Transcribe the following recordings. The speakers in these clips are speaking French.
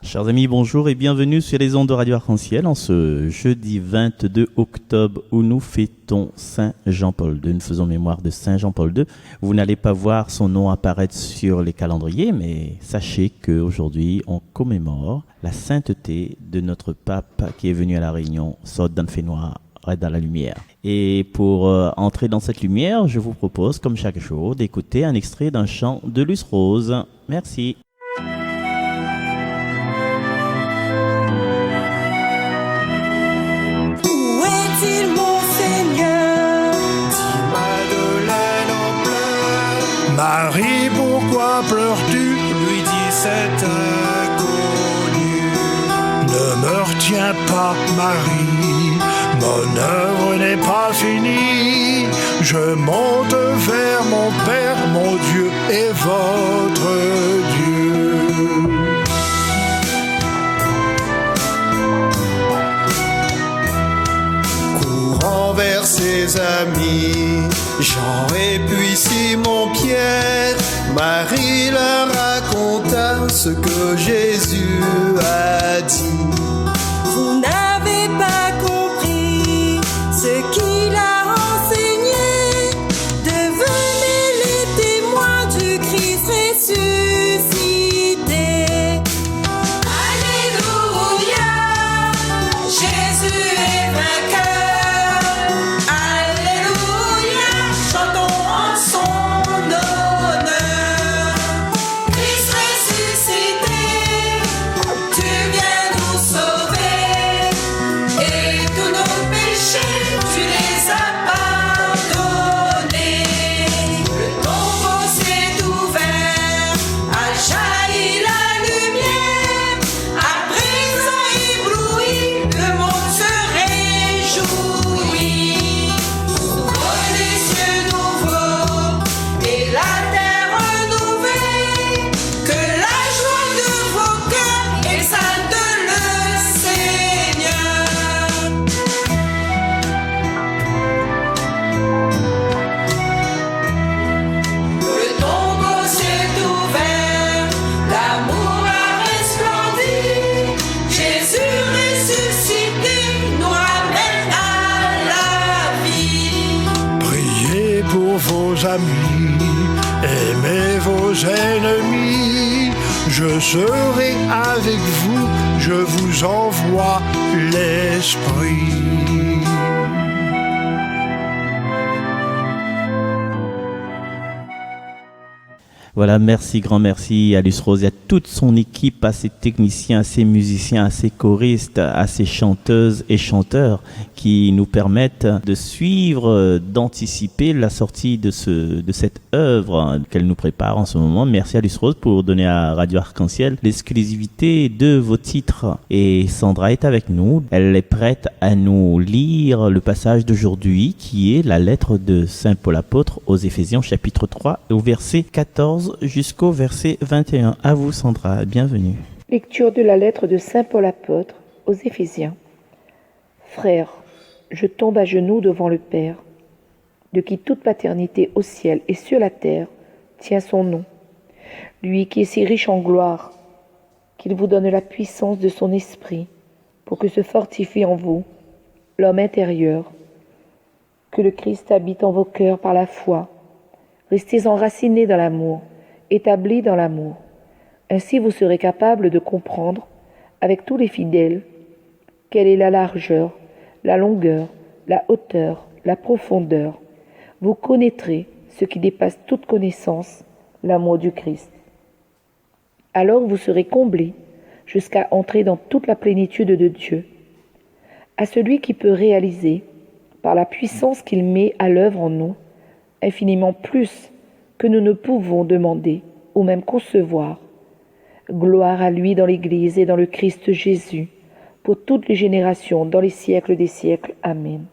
Chers amis, bonjour et bienvenue sur les ondes de Radio Arc-en-Ciel en ce jeudi 22 octobre où nous fêtons Saint Jean-Paul II. Nous faisons mémoire de Saint Jean-Paul II. Vous n'allez pas voir son nom apparaître sur les calendriers, mais sachez qu'aujourd'hui, on commémore la sainteté de notre pape qui est venu à La Réunion, sorte d'un fait noir, dans la lumière. Et pour entrer dans cette lumière, je vous propose, comme chaque jour, d'écouter un extrait d'un chant de Luce Rose. Merci. Marie, pourquoi pleures-tu? Lui dit cet inconnu. Ne me retiens pas, Marie, mon œuvre n'est pas finie. Je monte vers mon Père, mon Dieu et votre Dieu. Courant vers ses amis, Jean et puis Simon-Pierre, Marie leur raconta ce que Jésus a dit. Vous n'avez pas compris ce qu'il a enseigné. Devenez les témoins du Christ ressuscité. Alléluia, Jésus est vainqueur. Alléluia, chantons en son honneur. Christ ressuscité, tu viens nous sauver. Et tous nos péchés, tu les as pardonnés. Le tombeau s'est ouvert, a jailli la lumière. À présent ébloui, le monde se réjouit. S'ouvrent les cieux nouveaux et la terre renouvelée. Que la joie de vos cœurs exalte le Seigneur. Le tombeau s'est ouvert, l'amour a resplendi. Jésus ressuscité nous ramène à la vie. Priez pour vos amis, aimez vos ennemis. Je serai avec vous, je vous envoie l'Esprit. Voilà, merci, grand merci à Luce Rose et à toute son équipe, à ses techniciens, à ses musiciens, à ses choristes, à ses chanteuses et chanteurs qui nous permettent de suivre, d'anticiper la sortie de cette œuvre qu'elle nous prépare en ce moment. Merci à Luce Rose pour donner à Radio Arc-en-Ciel l'exclusivité de vos titres. Et Sandra est avec nous. Elle est prête à nous lire le passage d'aujourd'hui qui est la lettre de Saint Paul apôtre aux Éphésiens chapitre 3 au verset 14 jusqu'au verset 21. À vous Sandra, bienvenue. Lecture de la lettre de Saint Paul apôtre aux Éphésiens. Frères, je tombe à genoux devant le Père, de qui toute paternité au ciel et sur la terre tient son nom. Lui qui est si riche en gloire, qu'il vous donne la puissance de son esprit, pour que se fortifie en vous l'homme intérieur, que le Christ habite en vos cœurs par la foi. Restez enracinés dans l'amour, établis dans l'amour. Ainsi vous serez capables de comprendre, avec tous les fidèles, quelle est la largeur, la longueur, la hauteur, la profondeur. Vous connaîtrez ce qui dépasse toute connaissance, l'amour du Christ. Alors vous serez comblés jusqu'à entrer dans toute la plénitude de Dieu. À celui qui peut réaliser, par la puissance qu'il met à l'œuvre en nous, infiniment plus que nous ne pouvons demander ou même concevoir. Gloire à lui dans l'Église et dans le Christ Jésus, pour toutes les générations, dans les siècles des siècles. Amen.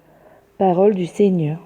Parole du Seigneur.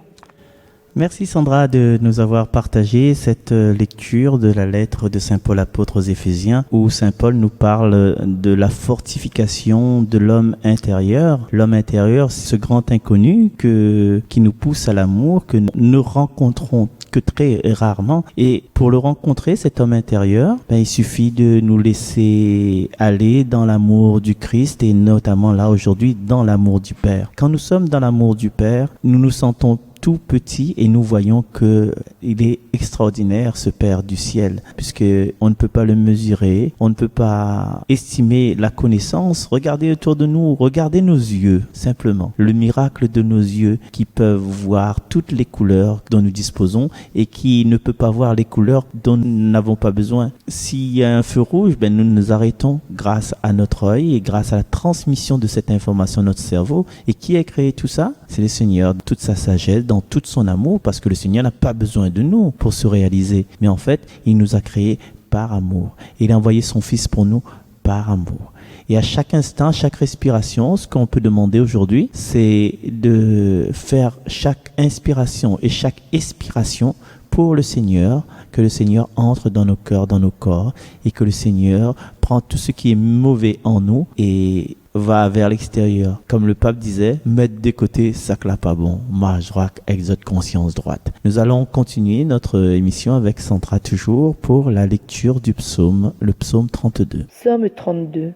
Merci Sandra de nous avoir partagé cette lecture de la lettre de Saint Paul apôtre aux Éphésiens où Saint Paul nous parle de la fortification de l'homme intérieur. L'homme intérieur, c'est ce grand inconnu qui nous pousse à l'amour, que nous ne rencontrons que très rarement. Et pour le rencontrer, cet homme intérieur, il suffit de nous laisser aller dans l'amour du Christ et notamment là aujourd'hui dans l'amour du Père. Quand nous sommes dans l'amour du Père, nous nous sentons tout petit et nous voyons que il est extraordinaire ce Père du ciel, puisque on ne peut pas le mesurer, on ne peut pas estimer la connaissance. Regardez autour de nous, regardez nos yeux simplement, le miracle de nos yeux qui peuvent voir toutes les couleurs dont nous disposons et qui ne peut pas voir les couleurs dont nous n'avons pas besoin. S'il y a un feu rouge, nous nous arrêtons grâce à notre œil et grâce à la transmission de cette information à notre cerveau. Et qui a créé tout ça? C'est le Seigneur, toute sa sagesse, dans tout son amour, parce que le Seigneur n'a pas besoin de nous pour se réaliser. Mais en fait, il nous a créés par amour. Il a envoyé son Fils pour nous par amour. Et à chaque instant, à chaque respiration, ce qu'on peut demander aujourd'hui, c'est de faire chaque inspiration et chaque expiration pour le Seigneur, que le Seigneur entre dans nos cœurs, dans nos corps, et que le Seigneur prend tout ce qui est mauvais en nous et va vers l'extérieur. Comme le pape disait, mettre de côté ça que là pas bon, marche droite, exode conscience droite. Nous allons continuer notre émission avec Sandra toujours pour la lecture du psaume, le psaume 32. Psaume 32.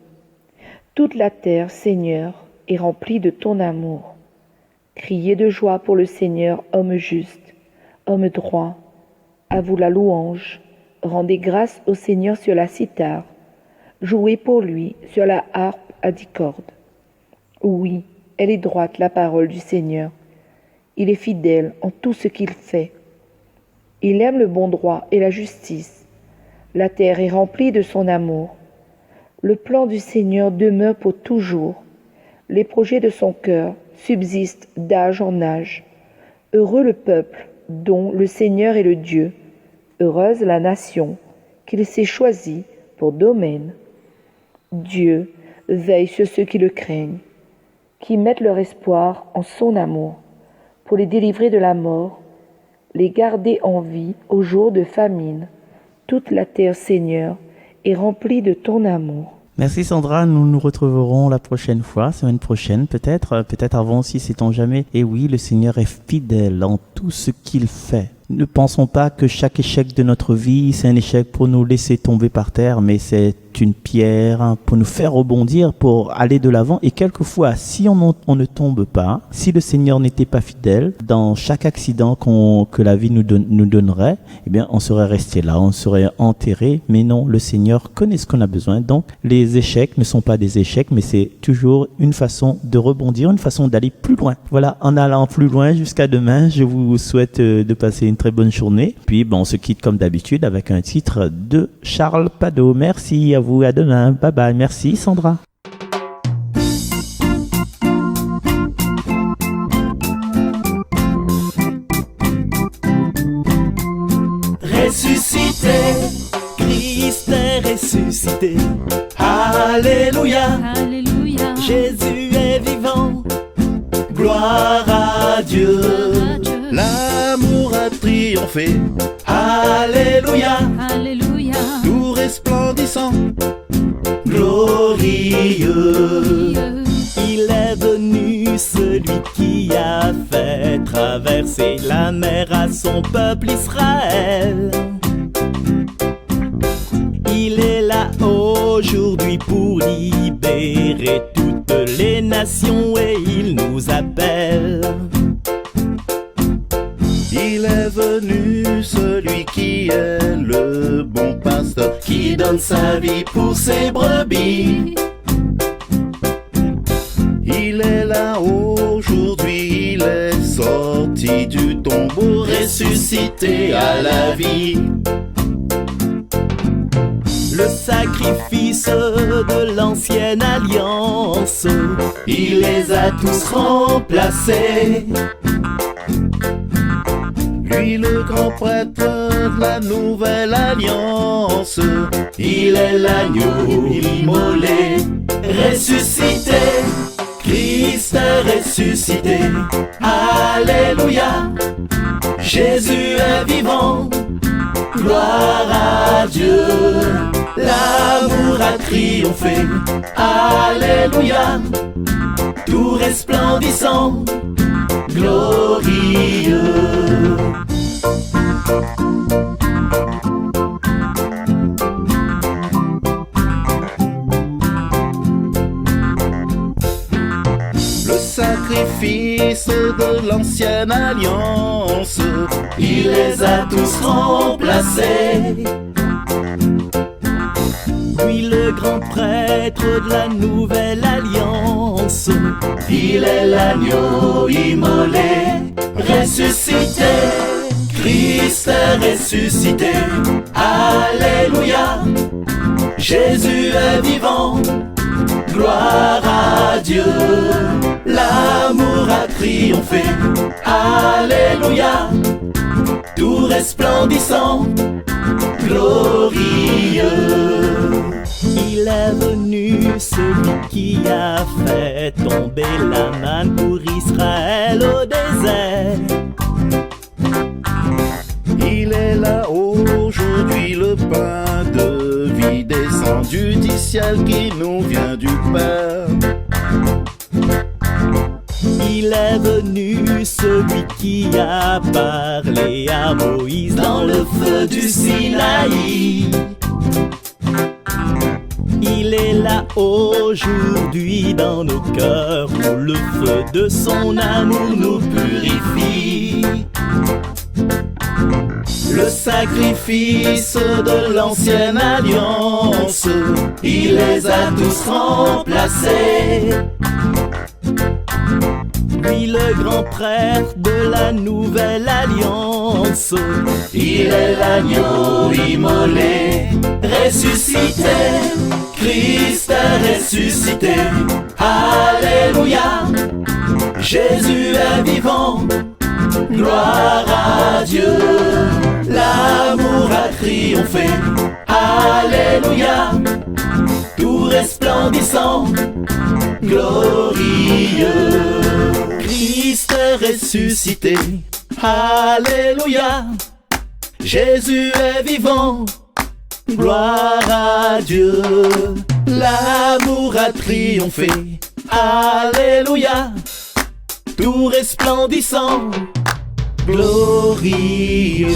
Toute la terre, Seigneur, est remplie de ton amour. Criez de joie pour le Seigneur, homme juste, homme droit. À vous la louange. Rendez grâce au Seigneur sur la cithare. Jouez pour lui sur la harpe à 10 cordes. Oui, elle est droite, la parole du Seigneur. Il est fidèle en tout ce qu'il fait. Il aime le bon droit et la justice. La terre est remplie de son amour. Le plan du Seigneur demeure pour toujours. Les projets de son cœur subsistent d'âge en âge. Heureux le peuple dont le Seigneur est le Dieu. Heureuse la nation qu'il s'est choisie pour domaine. Dieu veille sur ceux qui le craignent, qui mettent leur espoir en son amour, pour les délivrer de la mort, les garder en vie au jour de famine. Toute la terre, Seigneur, est remplie de ton amour. Merci Sandra, nous nous retrouverons la prochaine fois, semaine prochaine peut-être avant aussi, sait-on jamais. Et oui, le Seigneur est fidèle en tout ce qu'il fait. Ne pensons pas que chaque échec de notre vie, c'est un échec pour nous laisser tomber par terre, mais c'est une pierre pour nous faire rebondir, pour aller de l'avant. Et quelquefois, si on ne tombe pas, si le Seigneur n'était pas fidèle, dans chaque accident que la vie nous donnerait, eh bien, on serait resté là, on serait enterré. Mais non, le Seigneur connaît ce qu'on a besoin. Donc, les échecs ne sont pas des échecs, mais c'est toujours une façon de rebondir, une façon d'aller plus loin. Voilà, en allant plus loin jusqu'à demain, je vous souhaite de passer une très bonne journée. Puis, on se quitte comme d'habitude avec un titre de Charles Padeau. Merci à vous, à demain. Bye bye. Merci Sandra. Ressuscité, Christ est ressuscité. Alléluia, Alléluia. Jésus est vivant. Gloire à Dieu. L'amour a triomphé, Alléluia, Alléluia. tout resplendissant. Glorieux, il est venu celui qui a fait traverser la mer à son peuple Israël. Il est là aujourd'hui pour libérer toutes les nations et il nous appelle. Il est venu celui qui est le bon pasteur, Qui donne sa vie pour ses brebis. il est là aujourd'hui, il est sorti du tombeau, Ressuscité à la vie. Le sacrifice de l'ancienne alliance, il les a tous remplacés. lui le grand prêtre de la nouvelle alliance. Il est l'agneau immolé, ressuscité. Christ est ressuscité. Alléluia. Jésus est vivant. Gloire à Dieu. L'amour a triomphé. Alléluia. Tout resplendissant, glorieux. Le sacrifice de l'ancienne alliance, il les a tous remplacés. Puis le grand prêtre de la nouvelle alliance, il est l'agneau immolé, ressuscité. Christ est ressuscité, alléluia. Jésus est vivant, gloire à Dieu. L'amour a triomphé, alléluia. Tout resplendissant, glorieux. Il est venu celui qui a fait tomber la manne pour Israël au désert. il est là aujourd'hui, le pain de vie descendu du ciel qui nous vient du Père. Il est venu celui qui a parlé à Moïse dans le feu du Sinaï. Il est là aujourd'hui dans nos cœurs où le feu de son amour nous purifie. Le sacrifice de l'ancienne alliance, il les a tous remplacés. Puis le grand prêtre de la nouvelle alliance, il est l'agneau immolé, ressuscité. Christ est ressuscité, alléluia. Jésus est vivant, gloire à Dieu. L'amour a triomphé, alléluia. Tout resplendissant, glorieux. Christ est ressuscité, alléluia. Jésus est vivant, gloire à Dieu. L'amour a triomphé, alléluia. Tout resplendissant, glorieux.